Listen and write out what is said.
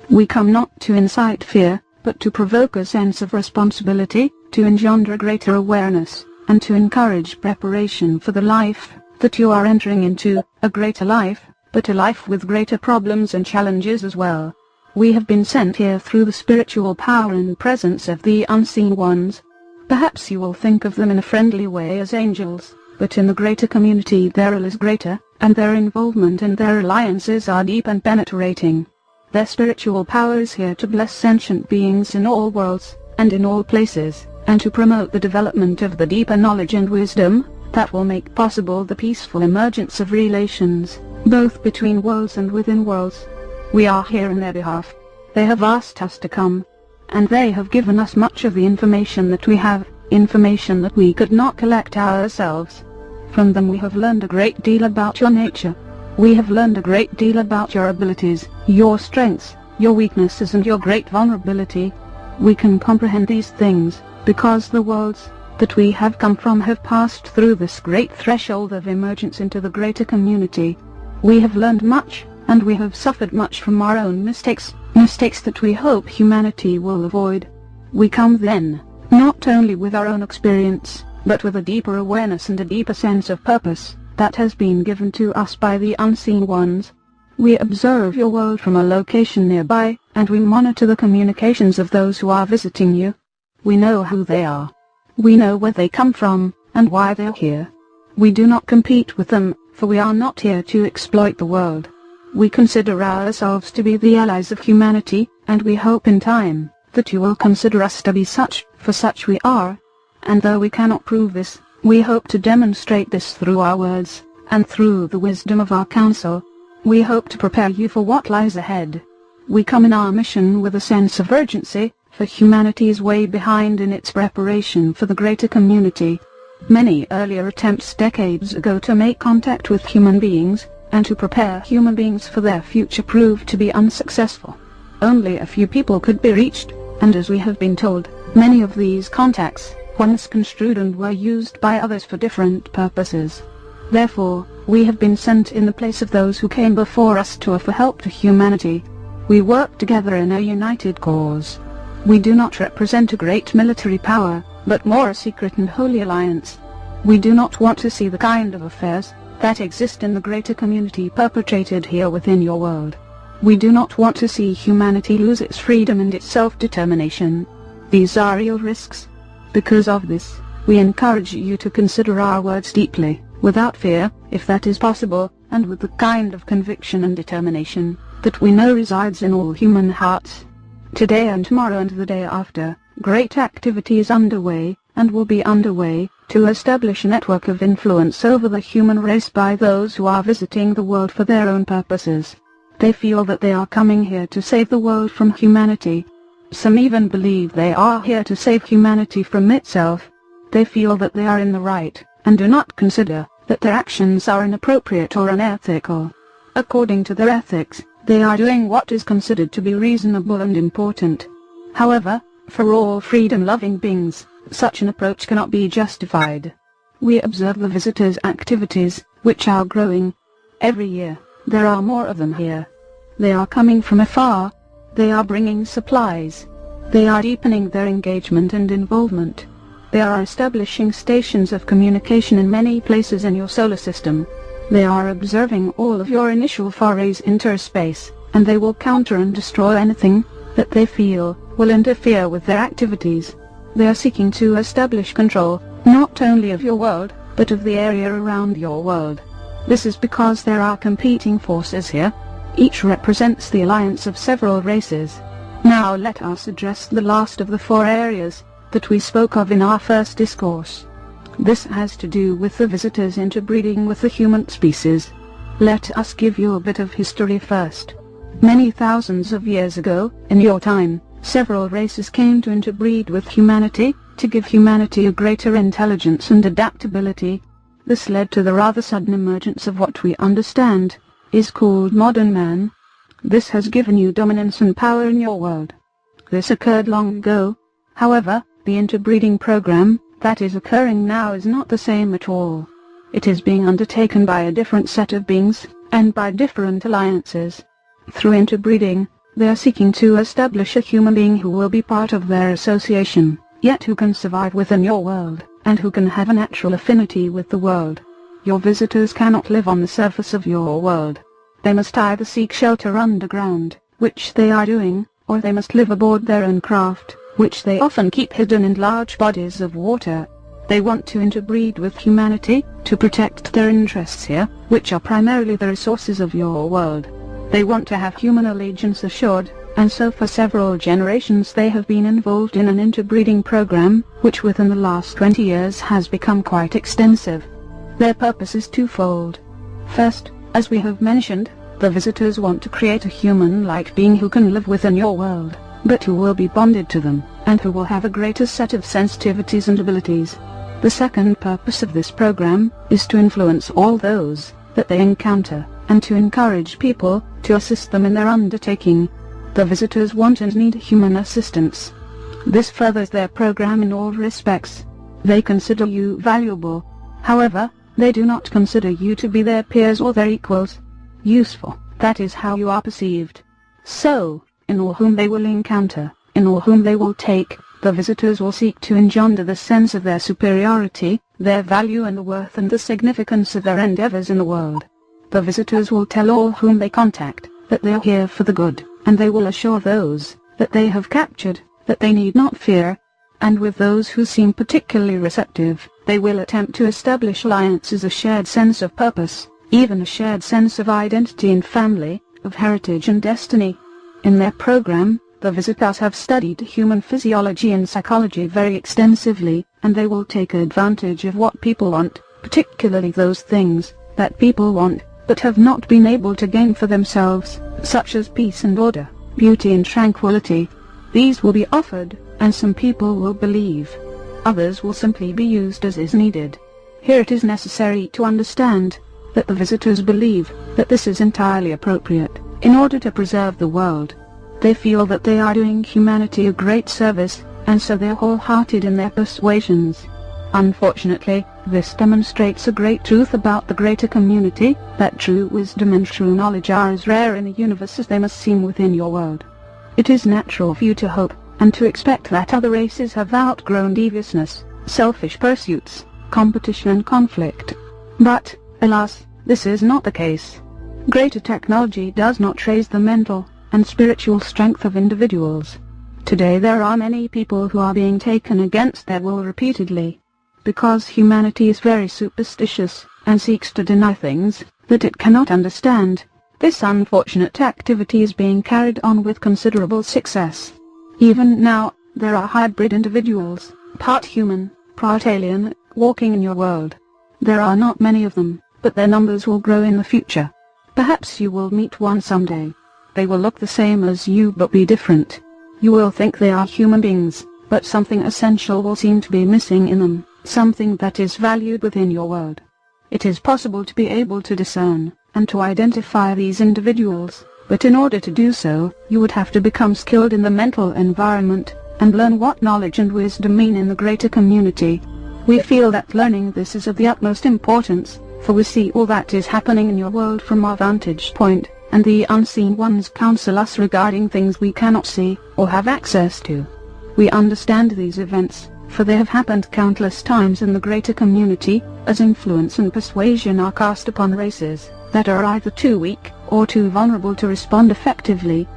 We come not to incite fear, but to provoke a sense of responsibility, to engender greater awareness, and to encourage preparation for the life that you are entering into, a greater life, but a life with greater problems and challenges as well. We have been sent here through the spiritual power and presence of the unseen ones. Perhaps you will think of them in a friendly way as angels, but in the greater community their role is greater, and their involvement and their alliances are deep and penetrating. Their spiritual power is here to bless sentient beings in all worlds, and in all places, and to promote the development of the deeper knowledge and wisdom that will make possible the peaceful emergence of relations, both between worlds and within worlds. We are here in their behalf. They have asked us to come, and they have given us much of the information that we have, information that we could not collect ourselves. From them we have learned a great deal about your nature. We have learned a great deal about your abilities, your strengths, your weaknesses and your great vulnerability. We can comprehend these things, because the worlds that we have come from have passed through this great threshold of emergence into the greater community. We have learned much, and we have suffered much from our own mistakes that we hope humanity will avoid. We come then, not only with our own experience, but with a deeper awareness and a deeper sense of purpose that has been given to us by the unseen ones. We observe your world from a location nearby, and we monitor the communications of those who are visiting you. We know who they are. We know where they come from, and why they are here. We do not compete with them, for we are not here to exploit the world. We consider ourselves to be the allies of humanity, and we hope in time that you will consider us to be such, for such we are. And though we cannot prove this, we hope to demonstrate this through our words, and through the wisdom of our counsel. We hope to prepare you for what lies ahead. We come in our mission with a sense of urgency, for humanity is way behind in its preparation for the greater community. Many earlier attempts decades ago to make contact with human beings, and to prepare human beings for their future proved to be unsuccessful. Only a few people could be reached, and as we have been told, many of these contacts once construed and were used by others for different purposes. Therefore, we have been sent in the place of those who came before us to offer help to humanity. We work together in a united cause. We do not represent a great military power, but more a secret and holy alliance. We do not want to see the kind of affairs that exist in the greater community perpetrated here within your world. We do not want to see humanity lose its freedom and its self-determination. These are real risks. Because of this, we encourage you to consider our words deeply, without fear, if that is possible, and with the kind of conviction and determination that we know resides in all human hearts. Today and tomorrow and the day after, great activity is underway, and will be underway, to establish a network of influence over the human race by those who are visiting the world for their own purposes. They feel that they are coming here to save the world from humanity. Some even believe they are here to save humanity from itself. They feel that they are in the right, and do not consider that their actions are inappropriate or unethical. According to their ethics, they are doing what is considered to be reasonable and important. However, for all freedom-loving beings, such an approach cannot be justified. We observe the visitors' activities, which are growing. Every year, there are more of them here. They are coming from afar. They are bringing supplies. They are deepening their engagement and involvement. They are establishing stations of communication in many places in your solar system. They are observing all of your initial forays into space, and they will counter and destroy anything that they feel will interfere with their activities. They are seeking to establish control, not only of your world, but of the area around your world. This is because there are competing forces here. Each represents the alliance of several races. Now let us address the last of the 4 areas that we spoke of in our first discourse. This has to do with the visitors interbreeding with the human species. Let us give you a bit of history first. Many thousands of years ago, in your time, several races came to interbreed with humanity, to give humanity a greater intelligence and adaptability. This led to the rather sudden emergence of what we understand is called modern man. This has given you dominance and power in your world. This occurred long ago. However, the interbreeding program that is occurring now is not the same at all. It is being undertaken by a different set of beings, and by different alliances. Through interbreeding, They are seeking to establish a human being who will be part of their association, yet who can survive within your world, and who can have a natural affinity with the world. Your visitors cannot live on the surface of your world. They must either seek shelter underground, which they are doing, or they must live aboard their own craft, which they often keep hidden in large bodies of water. They want to interbreed with humanity, to protect their interests here, which are primarily the resources of your world. They want to have human allegiance assured, and so for several generations they have been involved in an interbreeding program, which within the last 20 years has become quite extensive. Their purpose is twofold. First, as we have mentioned, the visitors want to create a human-like being who can live within your world, but who will be bonded to them, and who will have a greater set of sensitivities and abilities. The second purpose of this program is to influence all those that they encounter, and to encourage people to assist them in their undertaking. The visitors want and need human assistance. This furthers their program in all respects. They consider you valuable. However, they do not consider you to be their peers or their equals. Useful, that is how you are perceived. So, in all whom they will encounter, in all whom they will take, the visitors will seek to engender the sense of their superiority, their value and the worth and the significance of their endeavors in the world. The visitors will tell all whom they contact that they are here for the good, and they will assure those that they have captured that they need not fear. And with those who seem particularly receptive, they will attempt to establish alliances, a shared sense of purpose, even a shared sense of identity and family, of heritage and destiny. In their program, the visitors have studied human physiology and psychology very extensively, and they will take advantage of what people want, particularly those things that people want, but have not been able to gain for themselves, such as peace and order, beauty and tranquility. These will be offered, and some people will believe. Others will simply be used as is needed. Here it is necessary to understand that the visitors believe that this is entirely appropriate, in order to preserve the world. They feel that they are doing humanity a great service, and so they are wholehearted in their persuasions. Unfortunately, this demonstrates a great truth about the greater community, that true wisdom and true knowledge are as rare in the universe as they must seem within your world. It is natural for you to hope, and to expect that other races have outgrown deviousness, selfish pursuits, competition and conflict. But, alas, this is not the case. Greater technology does not raise the mental and spiritual strength of individuals. Today there are many people who are being taken against their will repeatedly, because humanity is very superstitious, and seeks to deny things that it cannot understand. This unfortunate activity is being carried on with considerable success. Even now, there are hybrid individuals, part human, part alien, walking in your world. There are not many of them, but their numbers will grow in the future. Perhaps you will meet one someday. They will look the same as you but be different. You will think they are human beings, but something essential will seem to be missing in them, something that is valued within your world. It is possible to be able to discern, and to identify these individuals, but in order to do so, you would have to become skilled in the mental environment, and learn what knowledge and wisdom mean in the greater community. We feel that learning this is of the utmost importance, for we see all that is happening in your world from our vantage point, and the unseen ones counsel us regarding things we cannot see, or have access to. We understand these events, for they have happened countless times in the greater community, as influence and persuasion are cast upon races that are either too weak, or too vulnerable to respond effectively,